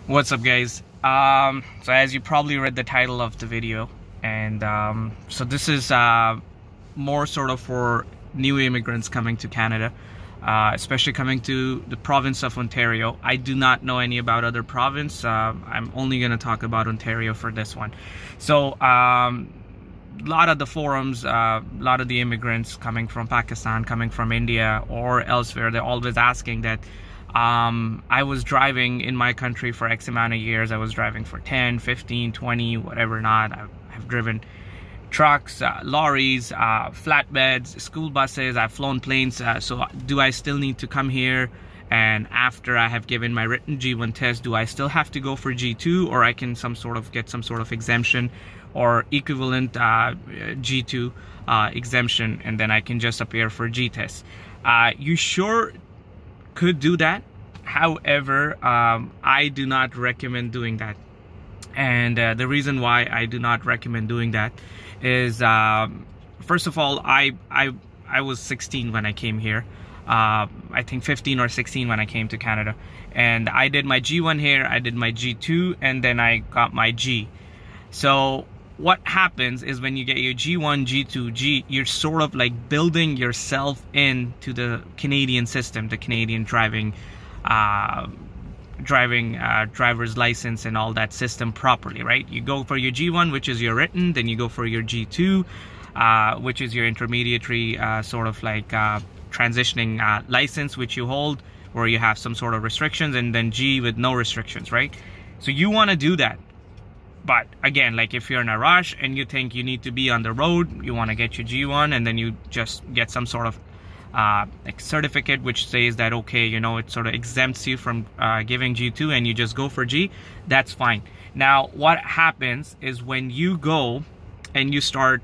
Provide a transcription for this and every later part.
What's up, guys? So as you probably read the title of the video, and so this is more sort of for new immigrants coming to Canada, especially coming to the province of Ontario. I do not know any about other province. I'm only going to talk about Ontario for this one. So a lot of the forums, a lot of the immigrants coming from Pakistan, coming from India or elsewhere, they're always asking that I was driving in my country for X amount of years. I was driving for 10, 15, 20, whatever not. I've driven trucks, lorries, flatbeds, school buses. I've flown planes. So do I still need to come here? And after I have given my written G1 test, do I still have to go for G2, or I can get some sort of exemption or equivalent G2 exemption, and then I can just appear for G test? You sure could do that. However, I do not recommend doing that. And the reason why I do not recommend doing that is, first of all, I was 16 when I came here. I think 15 or 16 when I came to Canada, and I did my G1 here, I did my G2, and then I got my G. So what happens is when you get your G1, G2, G, you're sort of like building yourself into the Canadian system, the Canadian driver's license and all that system properly, right? You go for your G1, which is your written, then you go for your G2, which is your intermediary sort of like transitioning license, which you hold, where you have some sort of restrictions, and then G with no restrictions, right? So you want to do that. But again, like if you're in a rush and you think you need to be on the road, you want to get your G1, and then you just get some sort of like certificate which says that, okay, you know, it sort of exempts you from giving G2, and you just go for G, that's fine. Now what happens is when you go and you start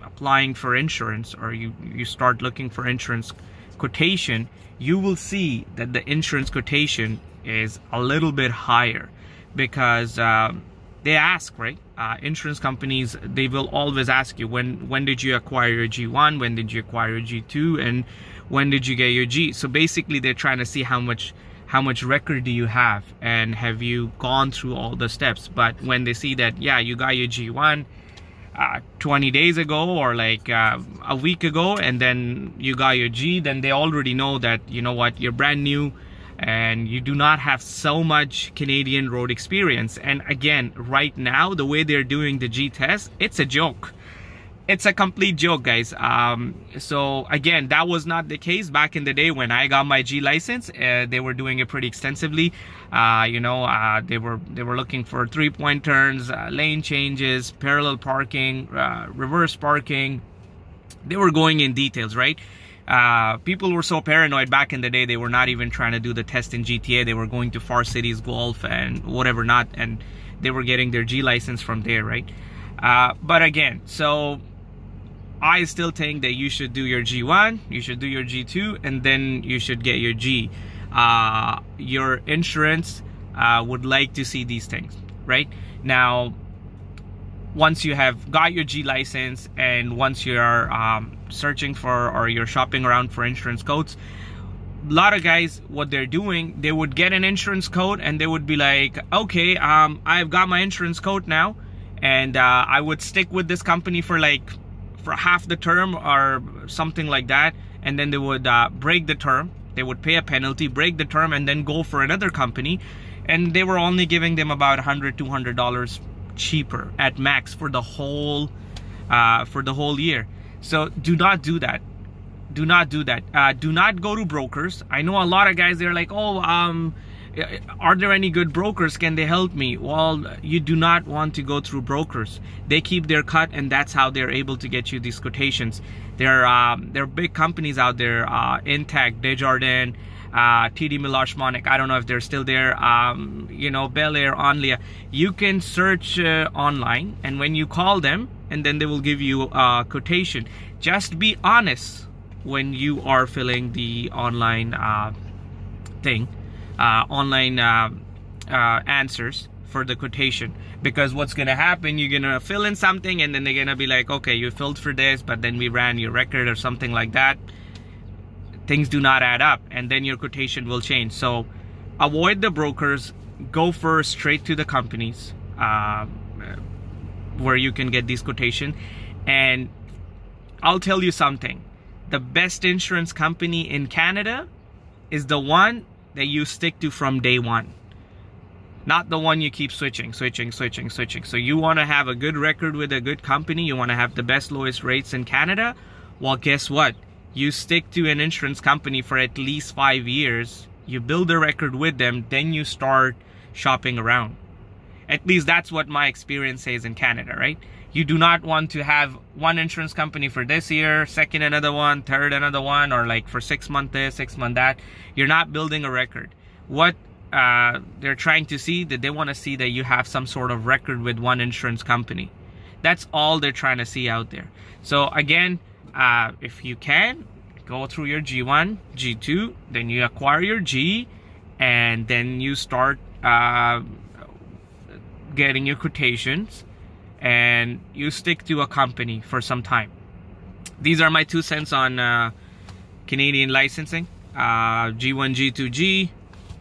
applying for insurance, or you start looking for insurance quotation, you will see that the insurance quotation is a little bit higher, because they ask, right? Insurance companies, they will always ask you, when did you acquire your G1, when did you acquire your G2, and when did you get your G? So basically they're trying to see how much record do you have, and have you gone through all the steps. But when they see that, yeah, you got your G1 20 days ago, or like a week ago, and then you got your G, then they already know that, you know what, you're brand new and you do not have so much Canadian road experience. And again, right now, the way they're doing the G test, it's a joke. It's a complete joke, guys. So again, that was not the case back in the day when I got my G license. They were doing it pretty extensively. You know, they were looking for 3-point turns, lane changes, parallel parking, reverse parking. They were going in details, right? People were so paranoid back in the day, they were not even trying to do the test in GTA. They were going to Far Cities, Golf, and whatever not, and they were getting their G license from there, right? But again, so I still think that you should do your G1, you should do your G2, and then you should get your G. Your insurance would like to see these things, right? Now, once you have got your G license, and once you're searching for, or you're shopping around for insurance codes, a lot of guys, what they're doing, they would get an insurance code and they would be like, okay, I've got my insurance code now, and I would stick with this company for half the term or something like that, and then they would break the term, they would pay a penalty, break the term, and then go for another company, and they were only giving them about $100-200 cheaper at max for the whole year. So do not do that. Do not do that. Do not go to brokers. I know a lot of guys, they're like, oh, are there any good brokers? Can they help me? Well, you do not want to go through brokers. They keep their cut, and that's how they're able to get you these quotations. There are big companies out there, Intact, Desjardins, TD Milosh-Monic, I don't know if they're still there, you know, Bel Air, Onlia. You can search online, and when you call them, and then they will give you a quotation. Just be honest when you are filling the online answers for the quotation, because what's gonna happen, you're gonna fill in something, and then they're gonna be like, okay, you filled for this, but then we ran your record or something like that. Things do not add up, and then your quotation will change. So avoid the brokers, go for straight to the companies where you can get these quotations. And I'll tell you something, the best insurance company in Canada is the one that you stick to from day one, not the one you keep switching. So you want to have a good record with a good company, you want to have the best lowest rates in Canada. Well, guess what? You stick to an insurance company for at least 5 years, you build a record with them, then you start shopping around. At least that's what my experience says in Canada, right? You do not want to have one insurance company for this year, second another one, third another one, or like for 6 months this, 6 months that. You're not building a record. What they're trying to see, that they want to see that you have some sort of record with one insurance company. That's all they're trying to see out there. So again, if you can, go through your G1, G2, then you acquire your G, and then you start getting your quotations, and you stick to a company for some time. These are my 2 cents on Canadian licensing. G1, G2, G,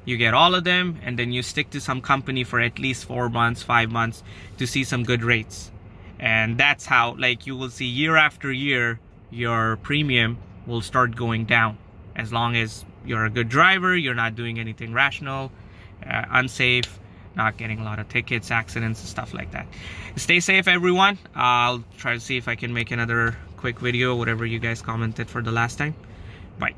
you get all of them, and then you stick to some company for at least 4 months, 5 months to see some good rates. And that's how, like, you will see year after year, your premium will start going down. As long as you're a good driver, you're not doing anything rational, unsafe, not getting a lot of tickets, accidents, and stuff like that. Stay safe, everyone. I'll try to see if I can make another quick video, whatever you guys commented for the last time. Bye.